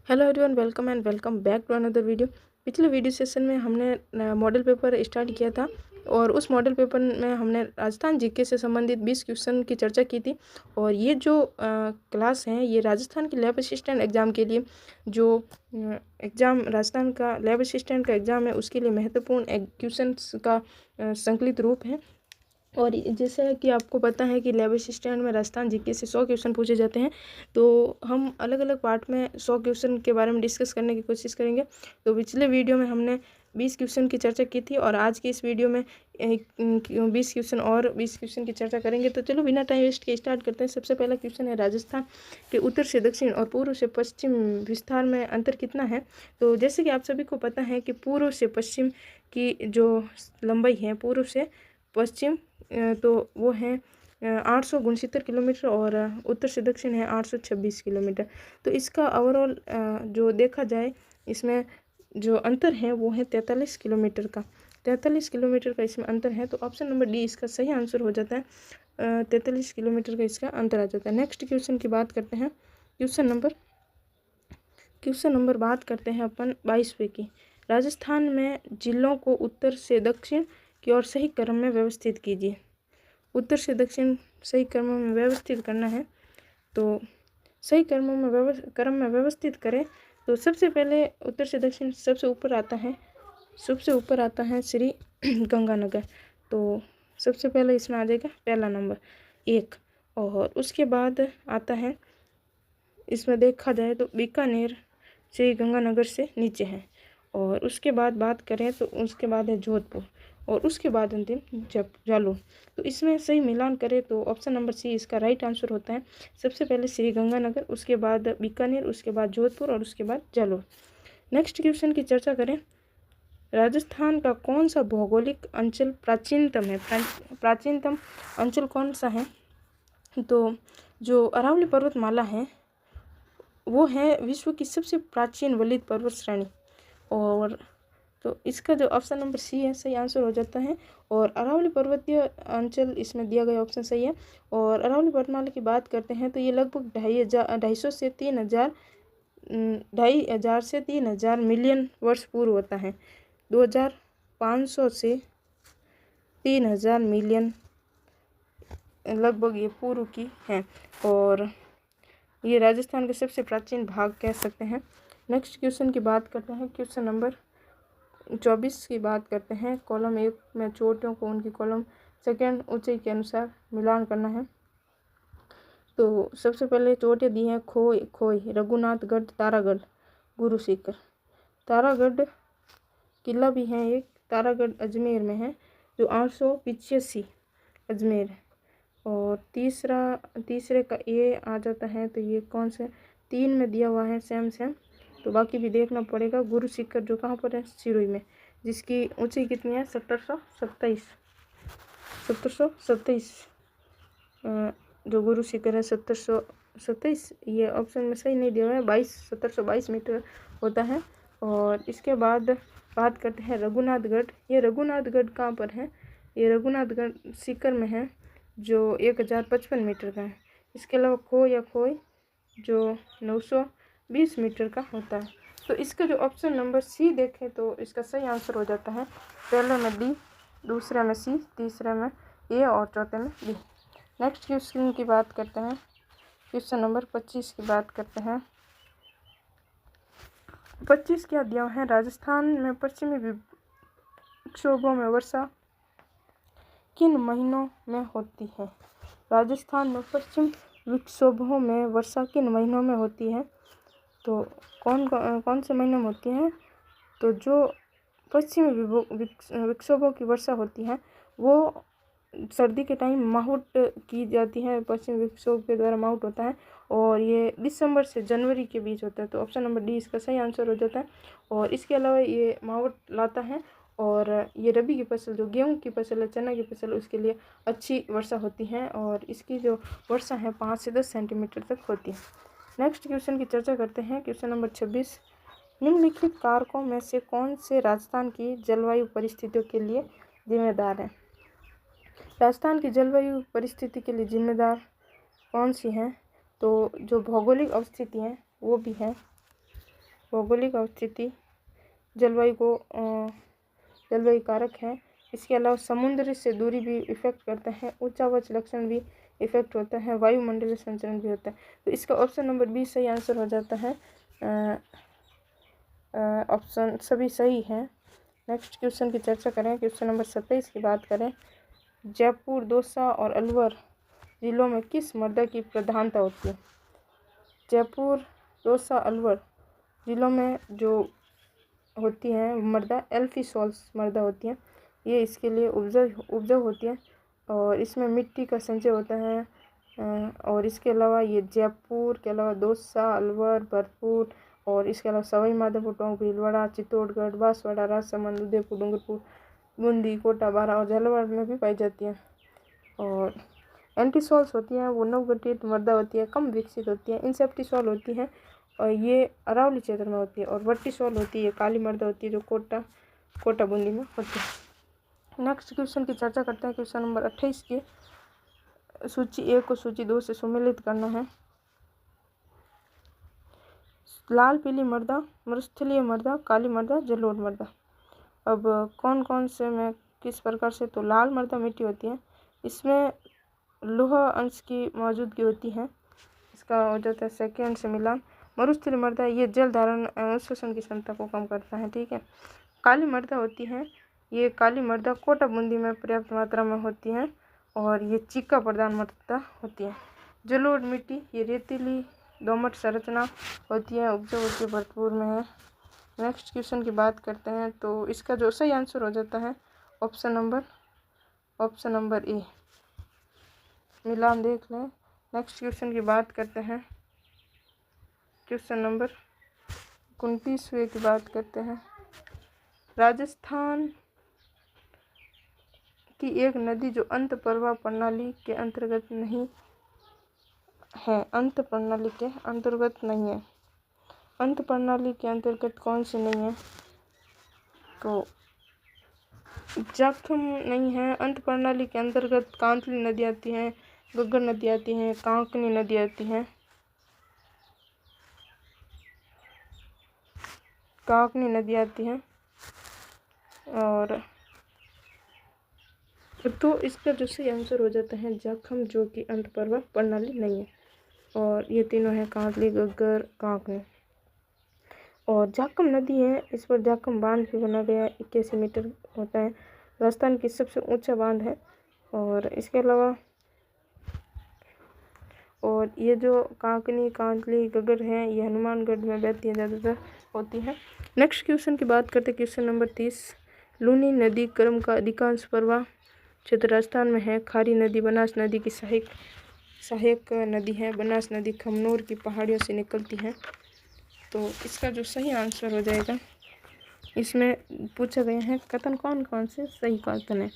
Hello everyone, welcome and welcome back to another video. पिछले video session में हमने model paper start किया था और उस मॉडल पेपर में हमने राजस्थान जीके से संबंधित 20 क्वेश्चन की चर्चा की थी। और ये जो क्लास हैं ये राजस्थान की लैब असिस्टेंट एग्ज़ाम के लिए जो एग्ज़ाम राजस्थान का लैब असिस्टेंट का एग्ज़ाम है उसके लिए महत्वपूर्ण क्वेश्चंस का संकलित रूप है। और जैसे कि आपको पता है कि लैब असिस्टेंट में राजस्थान जीके से 100 क्वेश्चन पूछे जाते हैं, तो हम अलग अलग पार्ट में 100 क्वेश्चन के बारे में डिस्कस करने की कोशिश करेंगे। तो पिछले वीडियो में हमने 20 क्वेश्चन की चर्चा की थी और आज की इस वीडियो में 20 क्वेश्चन और 20 क्वेश्चन की चर्चा करेंगे। तो चलो बिना टाइम वेस्ट के स्टार्ट करते हैं। सबसे पहला क्वेश्चन है, राजस्थान के उत्तर से दक्षिण और पूर्व से पश्चिम विस्तार में अंतर कितना है। तो जैसे कि आप सभी को पता है कि पूर्व से पश्चिम की जो लंबाई है, पूर्व से पश्चिम तो वो है 869 किलोमीटर और उत्तर से दक्षिण है 826 किलोमीटर। तो इसका ओवरऑल जो देखा जाए इसमें जो अंतर है वो है 43 किलोमीटर का। 43 किलोमीटर का इसमें अंतर है, तो ऑप्शन नंबर डी इसका सही आंसर हो जाता है। 43 किलोमीटर का इसका अंतर आ जाता है। नेक्स्ट क्वेश्चन की बात करते हैं। क्वेश्चन नंबर बात करते हैं अपन 22वें की। राजस्थान में जिलों को उत्तर से दक्षिण की ओर सही क्रम में व्यवस्थित कीजिए। उत्तर से दक्षिण सही क्रमों में व्यवस्थित करना है, तो सही क्रमों में क्रम में व्यवस्थित करें तो सबसे पहले उत्तर से दक्षिण सबसे ऊपर आता है श्री गंगानगर। तो सबसे पहले इसमें आ जाएगा पहला नंबर 1। और उसके बाद आता है, इसमें देखा जाए तो बीकानेर श्री गंगानगर से नीचे है। और उसके बाद बात करें तो उसके बाद है जोधपुर और उसके बाद अंतिम जालौर। तो इसमें सही मिलान करें तो ऑप्शन नंबर सी इसका राइट आंसर होता है। सबसे पहले श्री गंगानगर, उसके बाद बीकानेर, उसके बाद जोधपुर और उसके बाद जालौर। नेक्स्ट क्वेश्चन की चर्चा करें। राजस्थान का कौन सा भौगोलिक अंचल प्राचीनतम है। प्राचीनतम अंचल कौन सा है, तो जो अरावली पर्वतमाला है वो है विश्व की सबसे प्राचीन वलित पर्वत श्रेणी। और तो इसका जो ऑप्शन नंबर सी है सही आंसर हो जाता है। और अरावली पर्वतीय अंचल इसमें दिया गया ऑप्शन सही है। और अरावली पर्वतमाला की बात करते हैं तो ये लगभग 2,500 से 3,000 मिलियन वर्ष पूर्व होता है। 2,500 से 3,000 मिलियन लगभग ये पूर्व की है और ये राजस्थान के सबसे प्राचीन भाग कह सकते हैं। नेक्स्ट क्वेश्चन की बात करते हैं। क्वेश्चन नंबर 24 की बात करते हैं। कॉलम 1 में चोटियों को उनकी कॉलम सेकंड ऊंचाई के अनुसार मिलान करना है। तो सबसे पहले चोटियाँ दी हैं खोई, रघुनाथगढ़, तारागढ़, गुरु सीकर। तारागढ़ किला भी है एक, तारागढ़ अजमेर में है जो 885 अजमेर है। और तीसरे का ये आ जाता है, तो ये कौन से 3 में दिया हुआ है सेम, तो बाकी भी देखना पड़ेगा। गुरु सीकर जो कहाँ पर है, सिरोही में, जिसकी ऊंचाई कितनी है 1727 जो गुरु सीकर है 1727। ये ऑप्शन में सही नहीं दिया हुआ है, 1722 मीटर होता है। और इसके बाद बात करते हैं रघुनाथगढ़। ये रघुनाथगढ़ कहाँ पर है, ये रघुनाथगढ़ सीकर में है जो 1055 मीटर का है। इसके अलावा खोई जो 920 मीटर का होता है। तो इसका जो ऑप्शन नंबर सी देखें तो इसका सही आंसर हो जाता है। पहले में डी, दूसरे में सी, तीसरे में ए और चौथे में बी। नेक्स्ट क्वेश्चन की बात करते हैं। क्वेश्चन नंबर 25 की बात करते हैं। 25 क्या दिया है, राजस्थान में पश्चिमी विक्षोभों में वर्षा किन महीनों में होती है। राजस्थान में पश्चिम विक्षोभों में वर्षा किन महीनों में होती है, तो कौन से महीनों में होती है, तो जो पश्चिमी विक्षोभों की वर्षा होती है वो सर्दी के टाइम माहुट की जाती है, पश्चिम विक्षोभ के द्वारा माहुट होता है और ये दिसंबर से जनवरी के बीच होता है। तो ऑप्शन नंबर डी इसका सही आंसर हो जाता है। और इसके अलावा ये माहुट लाता है और ये रबी की फसल, जो गेहूं की फसल है, चना की फसल, उसके लिए अच्छी वर्षा होती है और इसकी जो वर्षा है 5 से 10 सेंटीमीटर तक होती है। नेक्स्ट क्वेश्चन की चर्चा करते हैं। Question number 26। निम्नलिखित कारकों में से कौन से राजस्थान की जलवायु परिस्थितियों के लिए जिम्मेदार है। राजस्थान की जलवायु परिस्थिति के लिए जिम्मेदार कौन सी हैं, तो जो भौगोलिक अवस्थिति हैं वो भी है भौगोलिक अवस्थिति जलवायु कारक है। इसके अलावा समुद्र से दूरी भी इफेक्ट करता है, ऊंचावाच लक्षण भी इफेक्ट होता है, वायुमंडलीय संचरण भी होता है। तो इसका ऑप्शन नंबर बी सही आंसर हो जाता है। ऑप्शन सभी सही है। नेक्स्ट क्वेश्चन की चर्चा करें। क्वेश्चन नंबर 27 की बात करें। जयपुर, दौसा और अलवर जिलों में किस मृदा की प्रधानता होती है? जयपुर, दौसा, अलवर जिलों में जो होती है मृदा एल्फी सॉल्स मृदा होती है। ये इसके लिए उपजाऊ होती है और इसमें मिट्टी का संचय होता है। और इसके अलावा ये जयपुर के अलावा दौसा, अलवर, भरतपुर और इसके अलावा सवाई माधोपुर, टोंक, भीलवाड़ा, चित्तौड़गढ़, बांसवाड़ा, राजसमंद, उदयपुर, डूंगरपुर, बूंदी, कोटा, बारा और झालावाड़ में भी पाई जाती है। और एंटीसॉल्स होती हैं वो नवगठित मृदा होती है, कम विकसित होती है। इंसेप्टिसॉल होती है और ये अरावली क्षेत्र में होती है। और वर्टिसॉल होती है, काली मृदा होती है जो कोटा बूंदी में होती है। नेक्स्ट क्वेश्चन की चर्चा करते हैं। क्वेश्चन नंबर 28 की सूची 1 को सूची 2 से सुमेलित करना है। लाल पीली मृदा, मरुस्थलीय मृदा, काली मृदा, जलोढ़ मृदा। अब कौन कौन से में किस प्रकार से? तो लाल मृदा मिट्टी होती है, इसमें लोह अंश की मौजूदगी होती है, इसका हो जाता है सेकेंड से मिलान। मरुस्थलीय मृदा ये जल धारण एवं शोषण की क्षमता को कम करता है, ठीक है। काली मृदा होती है, ये काली मृदा कोटा बूंदी में पर्याप्त मात्रा में होती है और ये चिक्का प्रधान मृदा होती है। जलोढ़ मिट्टी ये रेतीली दोमट संरचना होती है, उपजाऊ होती है, भरतपुर में है। नेक्स्ट क्वेश्चन की बात करते हैं तो इसका जो सही आंसर हो जाता है ऑप्शन नंबर ए। मिलान देख लें। नेक्स्ट क्वेश्चन की बात करते हैं। क्वेश्चन नंबर 29वें की बात करते हैं। राजस्थान की एक नदी जो अंत प्रवाह प्रणाली के अंतर्गत नहीं है, अंत प्रणाली के अंतर्गत नहीं है। अंत प्रणाली के अंतर्गत कौन सी नहीं है? तो जखम नहीं है। अंत प्रणाली के अंतर्गत कांतली नदी आती है, गग्गर नदी आती है, कांकनी नदी आती है, कांकनी नदी आती है। और तो इसका जो सही आंसर हो जाता है जखम, जो कि अंत प्रवाह प्रणाली नहीं है। और ये तीनों है कांतली, गग्गर, कांकनी। और जाखम नदी है, इस पर जाखम बांध भी बना गया, 81 मीटर होता है, राजस्थान की सबसे ऊंचा बांध है। और इसके अलावा और ये जो कांकनी, कांतली, गग्गर है ये हनुमानगढ़ में बहती है, ज़्यादातर होती है। नेक्स्ट क्वेश्चन की बात करते हैं। Question number 30। लूनी नदी क्रम का अधिकांश प्रवाह क्षेत्र राजस्थान में है। खारी नदी बनास नदी की सहायक नदी है। बनास नदी खमनोर की पहाड़ियों से निकलती है। तो इसका जो सही आंसर हो जाएगा, इसमें पूछा गया है कथन कौन कौन से सही कथन है।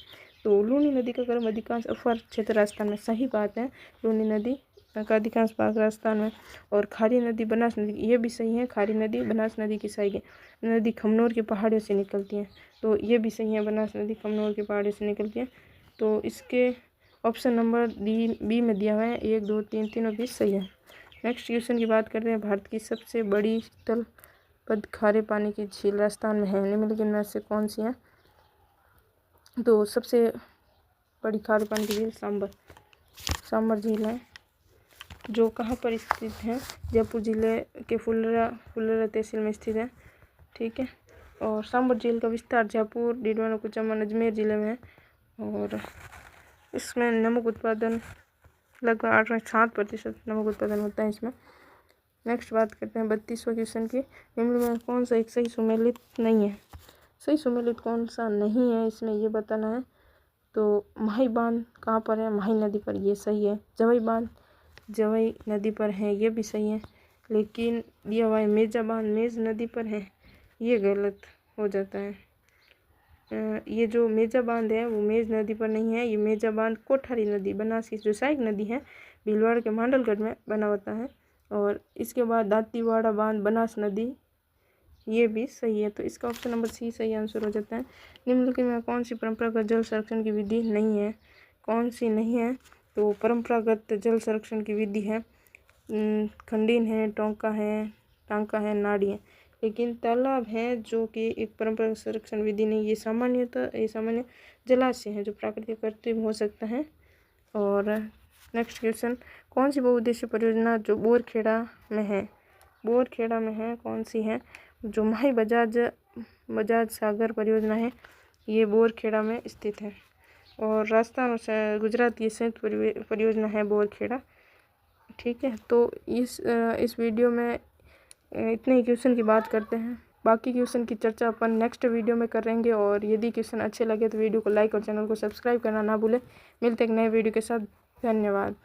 तो लूनी नदी का क्रम अधिकांश अफर क्षेत्र राजस्थान में, सही बात है। लूनी नदी का अधिकांश भाग राजस्थान में। और खारी नदी बनास नदी, ये भी सही है। खारी नदी बनास नदी की सहायक नदी खमनोर की पहाड़ियों से निकलती है, तो ये भी सही है। बनास नदी खमनोर की पहाड़ियों से निकलती है। तो इसके ऑप्शन नंबर बी में दिया हुआ है 1, 2, 3, तीनों भी सही है। नेक्स्ट क्वेश्चन की बात करते हैं। भारत की सबसे बड़ी शीतल पद खारे पानी की झील राजस्थान में है, निम्नलिखित में से कौन सी है? तो सबसे बड़ी खारे पानी की झील सांबर झील है, जो कहाँ पर स्थित है? जयपुर जिले के फुलरा तहसील में स्थित है, ठीक है। और सांबर झील का विस्तार जयपुर, डीडवाना, कुचामन, अजमेर जिले में है। और इसमें नमक उत्पादन लगभग 8.7% नमक उत्पादन होता है इसमें। नेक्स्ट बात करते हैं 32वें क्वेश्चन की। निम्न में कौन सा एक सही सुमेलित नहीं है? सही सुमेलित कौन सा नहीं है इसमें ये बताना है। तो माही बांध कहाँ पर है? माही नदी पर, ये सही है। जवई बांध जवई नदी पर है, ये भी सही है। लेकिन दिया हुआ है मेजा बांध मेज नदी पर है, ये गलत हो जाता है। ये जो मेजा बांध है वो मेज नदी पर नहीं है। ये मेजा बांध कोठारी नदी बनास की जो सहायक नदी है, भीलवाड़ा के मांडलगढ़ में बना होता है। और इसके बाद दांतीवाड़ा बांध बनास नदी, ये भी सही है। तो इसका ऑप्शन नंबर सी सही आंसर हो जाता है। निम्नलिखित में कौन सी परंपरागत जल संरक्षण की विधि नहीं है? कौन सी नहीं है? तो परंपरागत जल संरक्षण की विधि है खंडीन है, टांका है, नाड़ी है। लेकिन तालाब हैं जो कि एक परंपरागत संरक्षण विधि नहीं, ये सामान्य जलाशय हैं जो प्राकृतिक कृत्रिम हो सकता है। और नेक्स्ट क्वेश्चन, कौन सी बहुउद्देशीय परियोजना जो बोरखेड़ा में है? बोरखेड़ा में है कौन सी है? जो माही बजाज सागर परियोजना है, ये बोरखेड़ा में स्थित है। और राजस्थान और गुजरात की संयुक्त परियोजना है बोरखेड़ा। ठीक है, तो इस वीडियो में इतने ही क्वेश्चन की बात करते हैं। बाकी क्वेश्चन की चर्चा अपन नेक्स्ट वीडियो में करेंगे। और यदि क्वेश्चन अच्छे लगे तो वीडियो को लाइक और चैनल को सब्सक्राइब करना ना भूलें। मिलते हैं एक नए वीडियो के साथ। धन्यवाद।